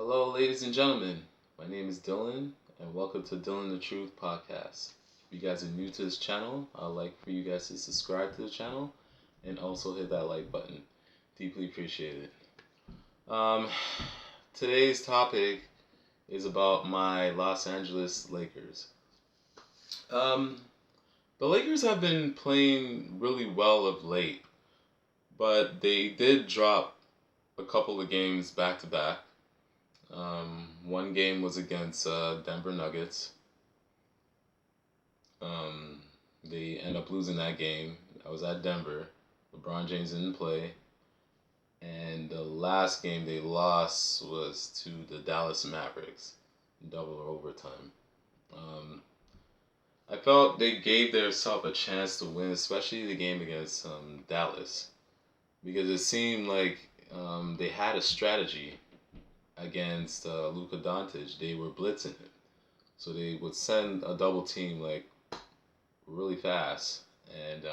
Hello, ladies and gentlemen. My name is Dylan, and welcome to Dylan the Truth podcast. If you guys are new to this channel, I'd like for you guys to subscribe to the channel and also hit that like button. Deeply appreciated. Um, Today's topic is about my Los Angeles Lakers. Um, the Lakers have been playing really well of late, but they did drop a couple of games back to back. One game was against Denver Nuggets. Um, they end up losing that game. I was at Denver. LeBron James didn't play. And the last game they lost was to the Dallas Mavericks in double or overtime. Um, I felt they gave themselves a chance to win, especially the game against Dallas, because it seemed like they had a strategy against Luka Doncic. They were blitzing him. So they would send a double team like really fast, and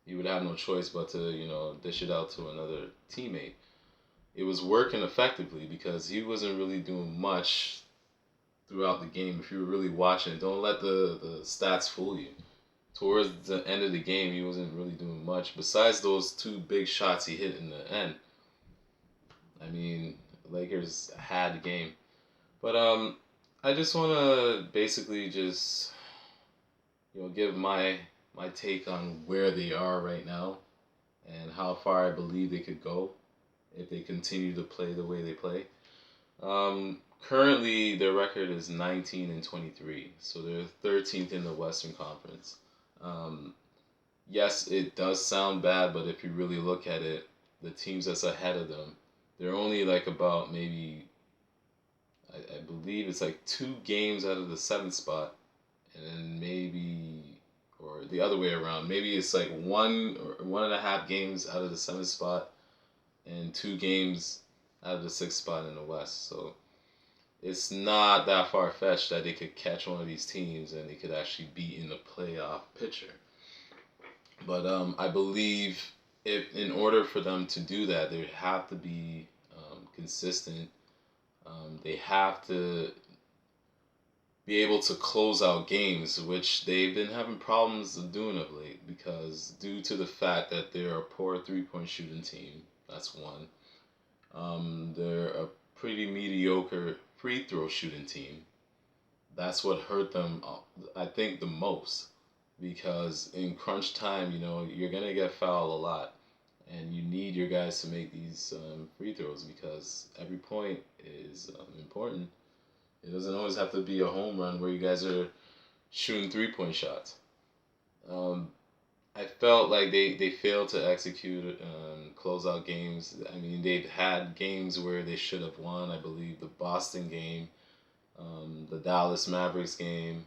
he would have no choice but to dish it out to another teammate. It was working effectively because he wasn't really doing much throughout the game. If you were really watching, don't let the stats fool you. Towards the end of the game, he wasn't really doing much besides those two big shots he hit in the end. I mean, Lakers had the game, but I just want to basically just give my take on where they are right now and how far I believe they could go if they continue to play the way they play. Currently, their record is 19-23, so they're 13th in the Western Conference. Um, yes, it does sound bad, but if you really look at it, the teams that's ahead of them, they're only like about maybe I believe it's like 2 games out of the seventh spot, and then maybe or the other way around. Maybe it's like 1 or 1.5 games out of the seventh spot and 2 games out of the sixth spot in the West. So it's not that far fetched that they could catch one of these teams and they could actually be in the playoff picture. But I believe if in order for them to do that, they have to be consistent. They have to be able to close out games, which they've been having problems doing of late because due to the fact that they're a poor 3 point shooting team. That's one. They're a pretty mediocre free throw shooting team. That's what hurt them, I think, the most because in crunch time, you're gonna get fouled a lot, and you need your guys to make these free throws because every point is important. It doesn't always have to be a home run where you guys are shooting 3 point shots. Um, I felt like they failed to execute close out games. I mean, they've had games where they should have won. I believe the Boston game, the Dallas Mavericks game,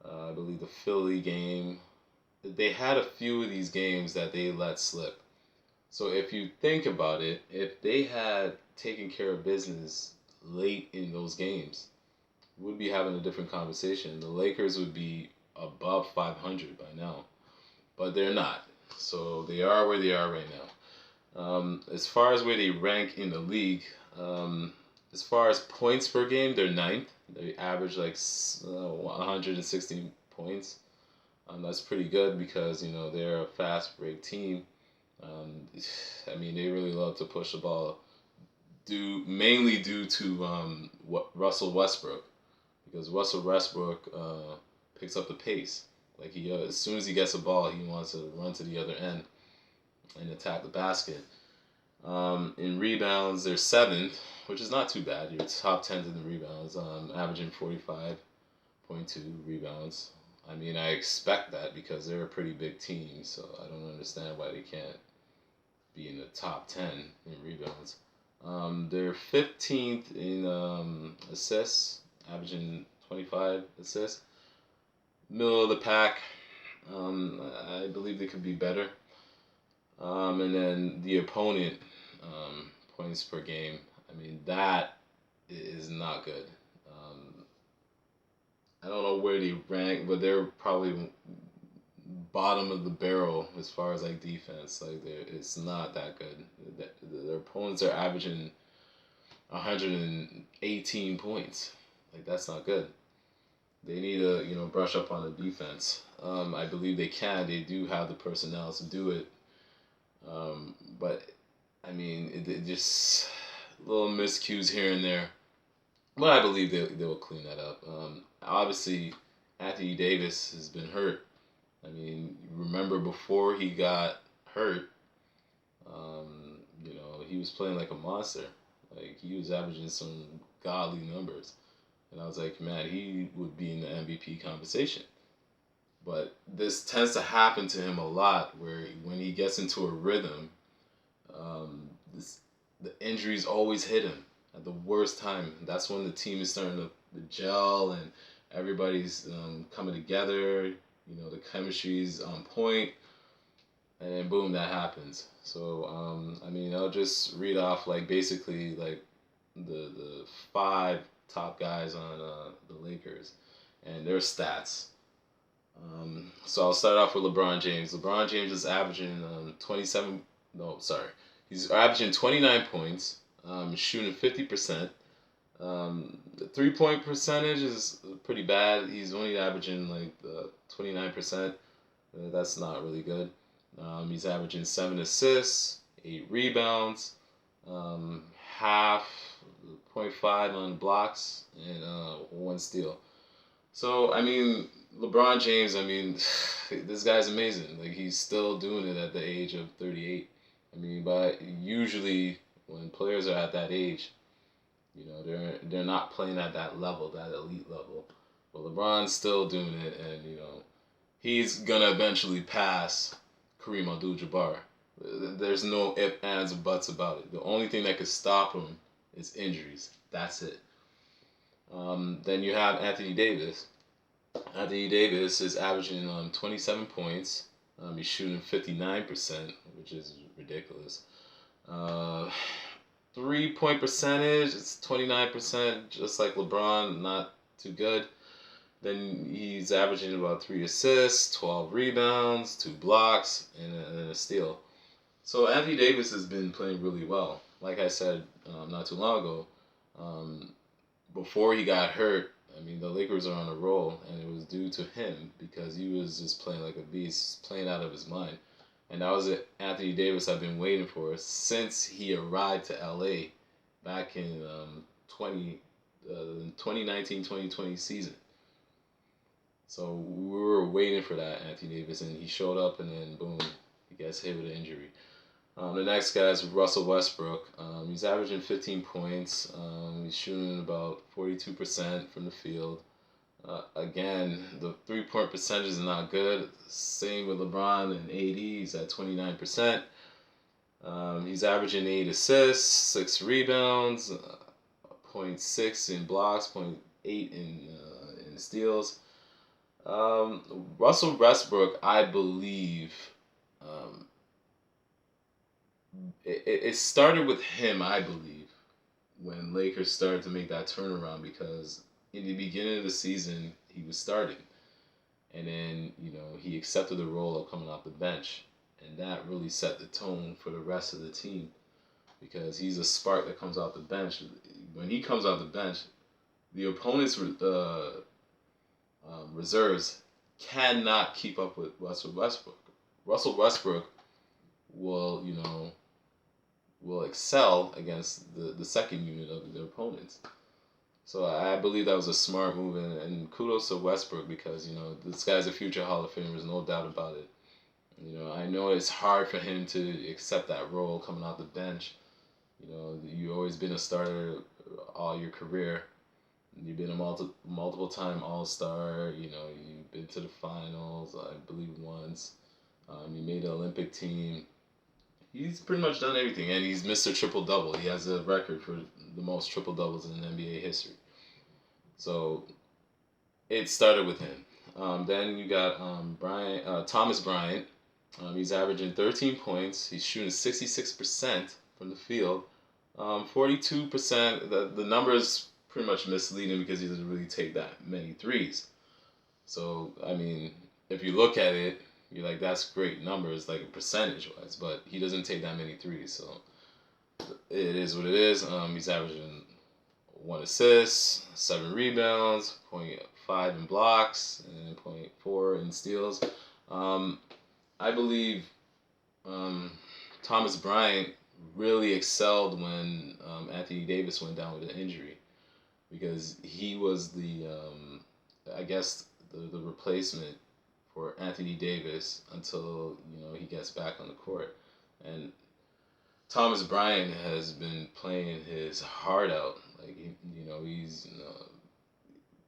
I believe the Philly game. They had a few of these games that they let slip. So if you think about it, if they had taken care of business late in those games, would be having a different conversation. The Lakers would be above 500 by now, but they're not. So they are where they are right now. As far as where they rank in the league, as far as points per game, they're ninth. They average like 116 points. That's pretty good because they're a fast break team. Um, I mean, they really love to push the ball, mainly due to Russell Westbrook because Russell Westbrook picks up the pace. Like as soon as he gets a ball, he wants to run to the other end and attack the basket. In rebounds, they're seventh, which is not too bad. You're top 10 in the rebounds, averaging 45.2 rebounds. I mean, I expect that because they're a pretty big team, so I don't understand why they can't be in the top 10 in rebounds. They're 15th in assists, averaging 25 assists. Middle of the pack. I believe they could be better. And then the opponent points per game. I mean, that is not good. I don't know where they rank, but they're probably bottom of the barrel as far as like defense. Like it's not that good. Their opponents are averaging 118 points. Like, that's not good. They need to, brush up on the defense. I believe they can. They do have the personnel to do it. But I mean, it just little miscues here and there. But I believe they will clean that up. Obviously, Anthony Davis has been hurt. I mean, remember before he got hurt, he was playing like a monster. Like, he was averaging some godly numbers. And I was like, man, he would be in the MVP conversation. But this tends to happen to him a lot, where when he gets into a rhythm, the injuries always hit him at the worst time. That's when the team is starting to gel and everybody's coming together. The chemistry's on point, and then boom, that happens. So I mean, I'll just read off like basically like the five top guys on the Lakers and their stats. So I'll start off with LeBron James. LeBron James is averaging 27. No, sorry, he's averaging 29 points. Shooting 50%. The 3-point percentage is pretty bad. He's only averaging like 29%. That's not really good. He's averaging 7 assists, 8 rebounds, half 0.5 on blocks, and 1 steal. So I mean, LeBron James. I mean, this guy's amazing. Like, he's still doing it at the age of 38. I mean, but usually when players are at that age, they're not playing at that level, that elite level. But LeBron's still doing it, and he's gonna eventually pass Kareem Abdul-Jabbar. There's no ifs, ands, or buts about it. The only thing that could stop him is injuries. That's it. Then you have Anthony Davis. Anthony Davis is averaging 27 points. He's shooting 59%, which is ridiculous. 3-point percentage, it's 29%, just like LeBron, not too good. Then he's averaging about 3 assists, 12 rebounds, 2 blocks, and a steal. So Anthony Davis has been playing really well. Like I said not too long ago, before he got hurt, I mean, the Lakers are on a roll, and it was due to him because he was just playing like a beast, playing out of his mind. And that was it. Anthony Davis I've been waiting for since he arrived to LA back in 2019-2020 season. So we were waiting for that Anthony Davis, and he showed up, and then boom, he gets hit with an injury. The next guy is Russell Westbrook. He's averaging 15 points. He's shooting about 42% from the field. Again, the 3-point percentage is not good. Same with LeBron and AD. He's at 29%. He's averaging 8 assists, 6 rebounds, 0.6 in blocks, 0.8 in steals. Russell Westbrook, I believe, it started with him, I believe, when Lakers started to make that turnaround, because in the beginning of the season, he was starting. And then, he accepted the role of coming off the bench. And that really set the tone for the rest of the team, because he's a spark that comes off the bench. When he comes off the bench, the opponent's reserves cannot keep up with Russell Westbrook. Russell Westbrook will, will excel against the second unit of their opponents. So I believe that was a smart move, and kudos to Westbrook, because, this guy's a future Hall of Famer, there's no doubt about it. I know it's hard for him to accept that role coming off the bench. You've always been a starter all your career. You've been a multiple time All-Star. You've been to the finals, I believe, once. You made the Olympic team. He's pretty much done everything, and he's Mr. Triple-Double. He has a record for the most triple-doubles in NBA history. So it started with him. Then you got Thomas Bryant. He's averaging 13 points. He's shooting 66% from the field. 42%. The numbers pretty much misleading because he doesn't really take that many threes. So, I mean, if you look at it, you're like, that's great numbers, like percentage-wise, but he doesn't take that many threes. So it is what it is. He's averaging 1 assist, 7 rebounds, point 0.5 in blocks, and 0.4 in steals. Um, I believe um, Thomas Bryant really excelled when Anthony Davis went down with an injury because he was I guess, the replacement for Anthony Davis until he gets back on the court. And Thomas Bryant has been playing his heart out. Like he's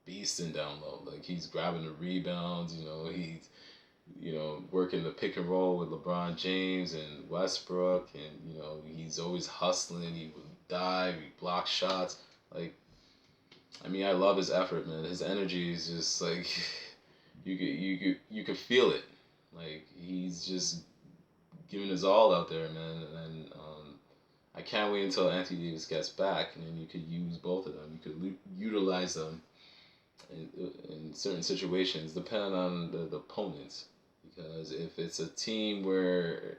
beasting down low. Like he's grabbing the rebounds. He's working the pick and roll with LeBron James and Westbrook, and he's always hustling. He would dive, he blocks shots. Like, I mean, I love his effort, man. His energy is just like you could feel it. Like he's just giving his all out there, man. And I can't wait until Anthony Davis gets back, and then you could use both of them. You could utilize them in certain situations, depending on the opponents. Because if it's a team where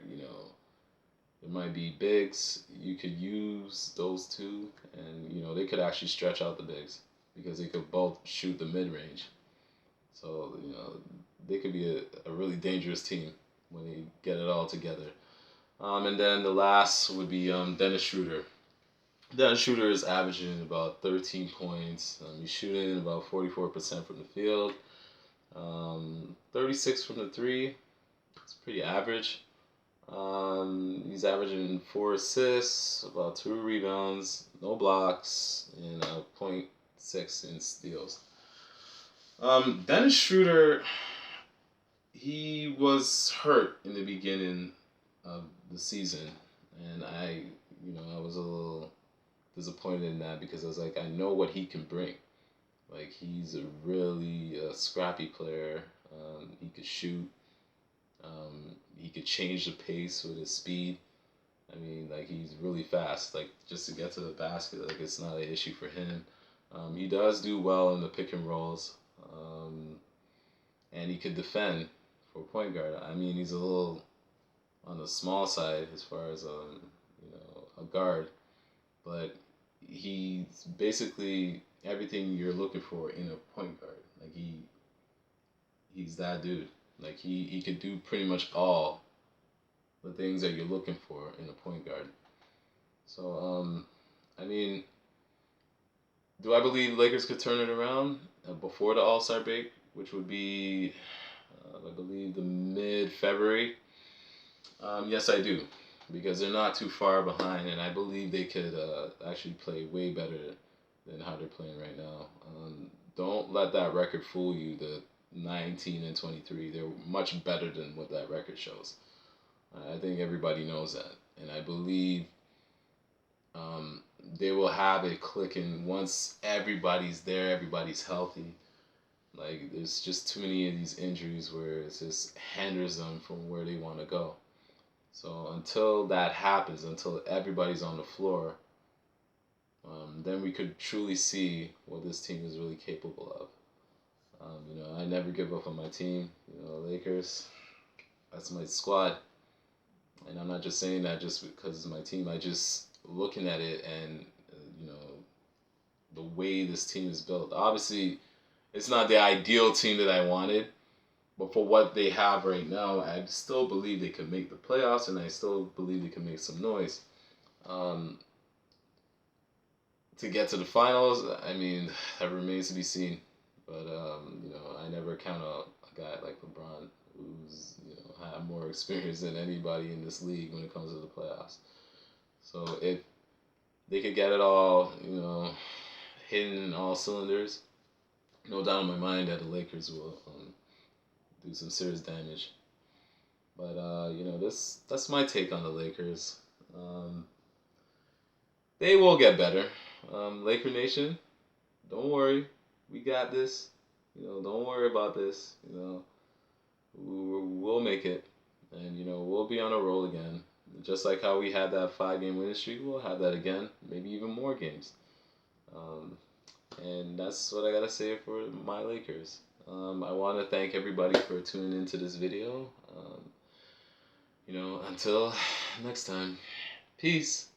there might be bigs, you could use those two, and they could actually stretch out the bigs because they could both shoot the mid range. So they could be a really dangerous team when they get it all together. And then the last would be Dennis Schroeder. Dennis Schroeder is averaging about 13 points. He's shooting about 44% from the field. 36 from the three. It's pretty average. He's averaging 4 assists, about 2 rebounds, no blocks, and 0.6 in steals. Dennis Schroeder, he was hurt in the beginning of the season, and I was a little disappointed in that because I was like, I know what he can bring. Like he's a really scrappy player. He could shoot. He could change the pace with his speed. I mean, like he's really fast. Like just to get to the basket, like it's not an issue for him. He does do well in the pick and rolls, and he could defend for point guard. I mean, he's a little on the small side as far as a guard, but he's basically everything you're looking for in a point guard. Like he's that dude. Like he could do pretty much all the things that you're looking for in a point guard. So I mean, do I believe Lakers could turn it around before the All Star break, which would be I believe the mid February? Yes, I do, because they're not too far behind, and I believe they could actually play way better than how they're playing right now. Don't let that record fool you. The 19 and 23, they're much better than what that record shows. I think everybody knows that, and I believe they will have it clicking once everybody's there, everybody's healthy. Like there's just too many of these injuries where it just hinders them from where they want to go. So until that happens, until everybody's on the floor, then we could truly see what this team is really capable of. I never give up on my team. Lakers, that's my squad. And I'm not just saying that just because it's my team. I just looking at it and, the way this team is built. Obviously, it's not the ideal team that I wanted. But for what they have right now, I still believe they could make the playoffs, and I still believe they can make some noise. To get to the finals, I mean, that remains to be seen. But I never count out a guy like LeBron, who's had more experience than anybody in this league when it comes to the playoffs. So if they could get it all, hitting in all cylinders, no doubt in my mind that the Lakers will do some serious damage. But that's my take on the Lakers. They will get better. Laker Nation, don't worry, we got this. Don't worry about this. We'll make it, and we'll be on a roll again. Just like how we had that 5-game winning streak, we'll have that again, maybe even more games. And that's what I gotta say for my Lakers. I want to thank everybody for tuning into this video. Until next time, peace.